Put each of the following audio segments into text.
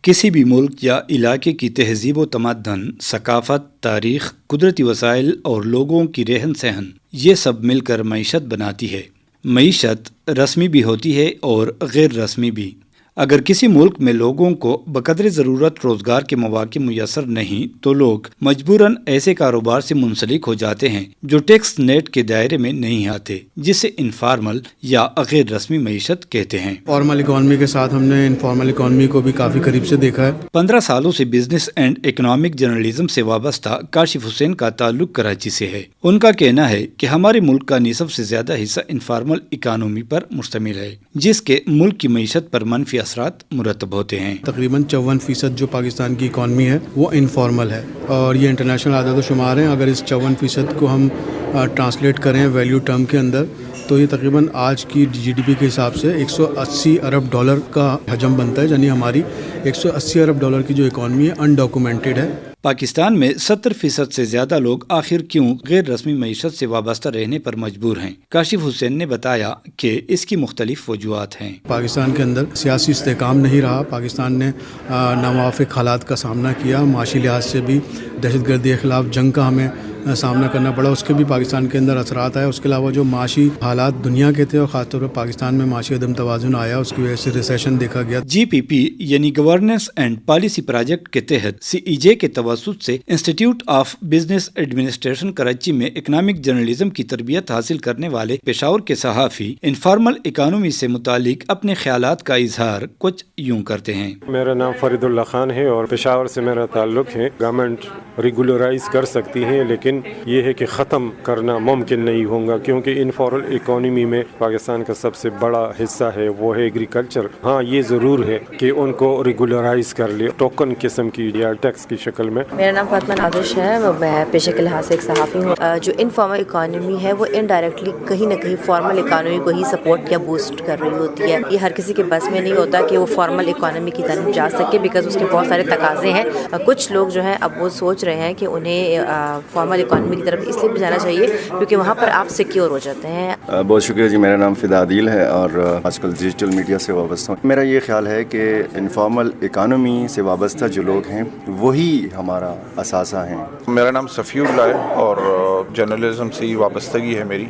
کسی بھی ملک یا علاقے کی تہذیب و تمدن، ثقافت، تاریخ، قدرتی وسائل اور لوگوں کی رہن سہن، یہ سب مل کر معیشت بناتی ہے۔ معیشت رسمی بھی ہوتی ہے اور غیر رسمی بھی۔ اگر کسی ملک میں لوگوں کو بقدر ضرورت روزگار کے مواقع میسر نہیں تو لوگ مجبوراً ایسے کاروبار سے منسلک ہو جاتے ہیں جو ٹیکس نیٹ کے دائرے میں نہیں آتے، جسے انفارمل یا غیر رسمی معیشت کہتے ہیں۔ فارمل اکانومی کے ساتھ ہم نے انفارمل اکانومی کو بھی کافی قریب سے دیکھا ہے۔ 15 سالوں سے بزنس اینڈ اکنامک جرنلزم سے وابستہ کاشف حسین کا تعلق کراچی سے ہے۔ ان کا کہنا ہے کہ ہمارے ملک کا نصف سے زیادہ حصہ انفارمل اکانومی پر مشتمل ہے، جس کے ملک کی معیشت پر منفی اثرات مرتب ہوتے ہیں۔ تقریباً 54% جو پاکستان کی اکانومی ہے وہ انفارمل ہے، اور یہ انٹرنیشنل اعداد و شمار ہیں۔ اگر اس 54% کو ہم ٹرانسلیٹ کریں ویلیو ٹرم کے اندر تو یہ تقریباً آج کی جی ڈی پی کے حساب سے 180 ارب ڈالر کا حجم بنتا ہے، یعنی ہماری 180 ارب ڈالر کی جو اکانومی ہے انڈاکومنٹڈ ہے۔ پاکستان میں 70% سے زیادہ لوگ آخر کیوں غیر رسمی معیشت سے وابستہ رہنے پر مجبور ہیں؟ کاشف حسین نے بتایا کہ اس کی مختلف وجوہات ہیں۔ پاکستان کے اندر سیاسی استحکام نہیں رہا، پاکستان نے ناموافق حالات کا سامنا کیا، معاشی لحاظ سے بھی دہشت گردی کے خلاف جنگ کا ہمیں سامنا کرنا پڑا، اس کے بھی پاکستان کے اندر اثرات آئے۔ اس کے علاوہ جو معاشی حالات دنیا کے تھے اور خاص طور پر پاکستان میں معاشی عدم توازن آیا، اس کی وجہ سے ریسیشن دیکھا گیا۔ جی پی پی یعنی گورننس اینڈ پالیسی پروجیکٹ کے تحت سی ای جے کے توسط سے institute of business administration Karachi میں اکنامک جرنلزم کی تربیت حاصل کرنے والے پشاور کے صحافی انفارمل اکانومی سے متعلق اپنے خیالات کا اظہار کچھ یوں کرتے ہیں۔ میرا نام فرید اللہ خان ہے اور پشاور سے میرا تعلق ہے۔ گورنمنٹ ریگولرائز کر سکتی ہے، لیکن یہ ہے کہ ختم کرنا ممکن نہیں ہوگا، کیونکہ انفارمل اکانومی میں پاکستان کا سب سے بڑا حصہ ہے وہ ہے ایگریکلچر۔ ہاں، یہ ضرور ہے کہ ان کو ریگولرائز کر لے ٹوکن قسم کی یا ٹیکس کی شکل میں۔ میرا نام فاطمہ نازش ہے، میں پیشے کے لحاظ سے ایک صحافی ہوں۔ جو انفارمل اکانومی ہے وہ انڈائریکٹلی کہیں نہ کہیں فارمل اکانومی کو ہی سپورٹ یا بوسٹ کر رہی ہوتی ہے۔ یہ ہر کسی کے بس میں نہیں ہوتا کہ وہ فارمل اکانومی کی طرف جا سکے، بیکاز اس کے بہت سارے تقاضے ہیں۔ کچھ لوگ جو ہیں اب وہ سوچ رہے ہیں کہ انہیں فارمل اکانومی کی طرف اس لیے بھی جانا چاہیے کیونکہ وہاں پر آپ سیکیور ہو جاتے ہیں۔ بہت شکریہ جی، میرا نام فدا عادل ہے اور آج کل ڈیجیٹل میڈیا سے وابستہ ہوں۔ میرا یہ خیال ہے کہ انفارمل اکانومی سے وابستہ جو لوگ ہیں وہی ہمارا اثاثہ ہیں۔ میرا نام صفی اللہ ہے اور جرنلزم سے ہی وابستگی ہے میری۔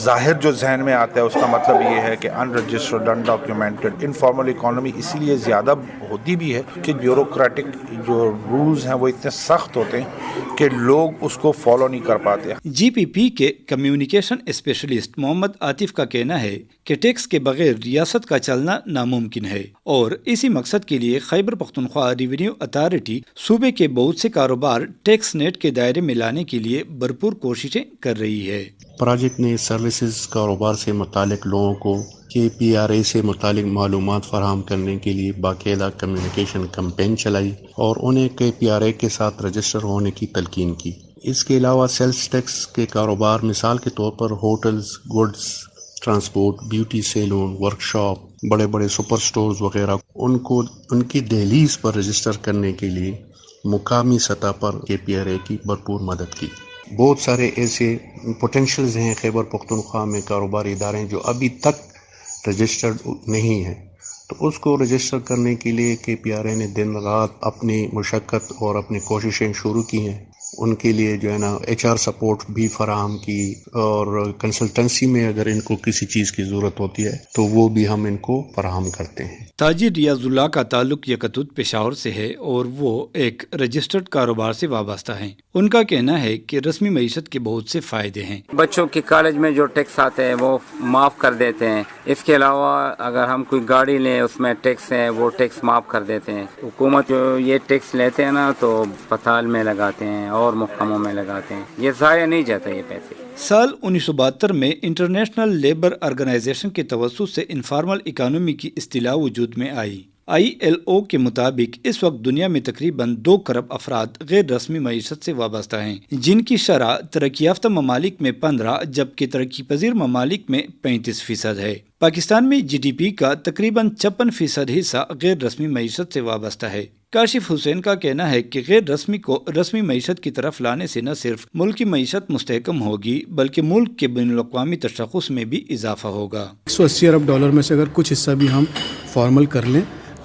ظاہر جو ذہن میں آتا ہے اس کا مطلب یہ ہے کہ unregistered undocumented informal economy اسی لیے زیادہ ہوتی بھی ہے کہ بیوروکریٹک جو رولز ہیں وہ اتنے سخت ہوتے ہیں کہ لوگ اس کو فالو نہیں کر پاتے۔ جی پی پی کے کمیونیکیشن اسپیشلسٹ محمد عاطف کا کہنا ہے کہ ٹیکس کے بغیر ریاست کا چلنا ناممکن ہے، اور اسی مقصد کے لیے خیبر پختونخوا ریونیو اتھارٹی صوبے کے بہت سے کاروبار ٹیکس نیٹ کے دائرے میں لانے کے لیے بھرپور کوششیں کر رہی ہے۔ پروجیکٹ نے سروسز کاروبار سے متعلق لوگوں کو KPRA سے متعلق معلومات فراہم کرنے کے لیے باقاعدہ کمیونیکیشن کمپین چلائی اور انہیں KPRA کے ساتھ رجسٹر ہونے کی تلقین کی۔ اس کے علاوہ سیلز ٹیکس کے کاروبار مثال کے طور پر hotels, goods, transport, beauty salon, workshop, بڑے بڑے سپر سٹورز وغیرہ ان کو ان کی دہلیز پر رجسٹر کرنے کے لیے مقامی سطح پر KPRA کی بھرپور مدد کی۔ بہت سارے ایسے پوٹینشلز ہیں خیبر پختونخوا میں کاروباری ادارے جو ابھی تک رجسٹرڈ نہیں ہیں، تو اس کو رجسٹر کرنے کے لیے KPRA نے دن رات اپنی مشقت اور اپنی کوششیں شروع کی ہیں۔ ان کے لیے جو ہے نا HR سپورٹ بھی فراہم کی، اور کنسلٹنسی میں اگر ان کو کسی چیز کی ضرورت ہوتی ہے تو وہ بھی ہم ان کو فراہم کرتے ہیں۔ تاجر ریاض اللہ کا تعلق یکتوت پشاور سے ہے اور وہ ایک رجسٹرڈ کاروبار سے وابستہ ہیں۔ ان کا کہنا ہے کہ رسمی معیشت کے بہت سے فائدے ہیں۔ بچوں کے کالج میں جو ٹیکس آتے ہیں وہ معاف کر دیتے ہیں۔ اس کے علاوہ اگر ہم کوئی گاڑی لیں اس میں ٹیکس ہے وہ ٹیکس معاف کر دیتے ہیں۔ حکومت جو یہ ٹیکس لیتے ہیں نا تو اسپتال میں لگاتے ہیں اور محکموں میں لگاتے ہیں، یہ ضائع نہیں جاتا یہ پیسے۔ سال 1972 میں انٹرنیشنل لیبر آرگنائزیشن کے توسط سے انفارمل اکانومی کی اصطلاح وجود میں آئی۔ ILO کے مطابق اس وقت دنیا میں تقریباً 2 کروڑ افراد غیر رسمی معیشت سے وابستہ ہیں، جن کی شرح ترقی یافتہ ممالک میں 15 جبکہ ترقی پذیر ممالک میں 35% ہے۔ پاکستان میں GDP کا تقریباً 56% حصہ غیر رسمی معیشت سے وابستہ ہے۔ کاشف حسین کا کہنا ہے کہ غیر رسمی کو رسمی معیشت کی طرف لانے سے نہ صرف ملکی معیشت مستحکم ہوگی بلکہ ملک کے بین الاقوامی تشخص میں بھی اضافہ ہوگا۔ 180 ارب ڈالر میں سے اگر کچھ حصہ بھی ہم فارمل کر لیں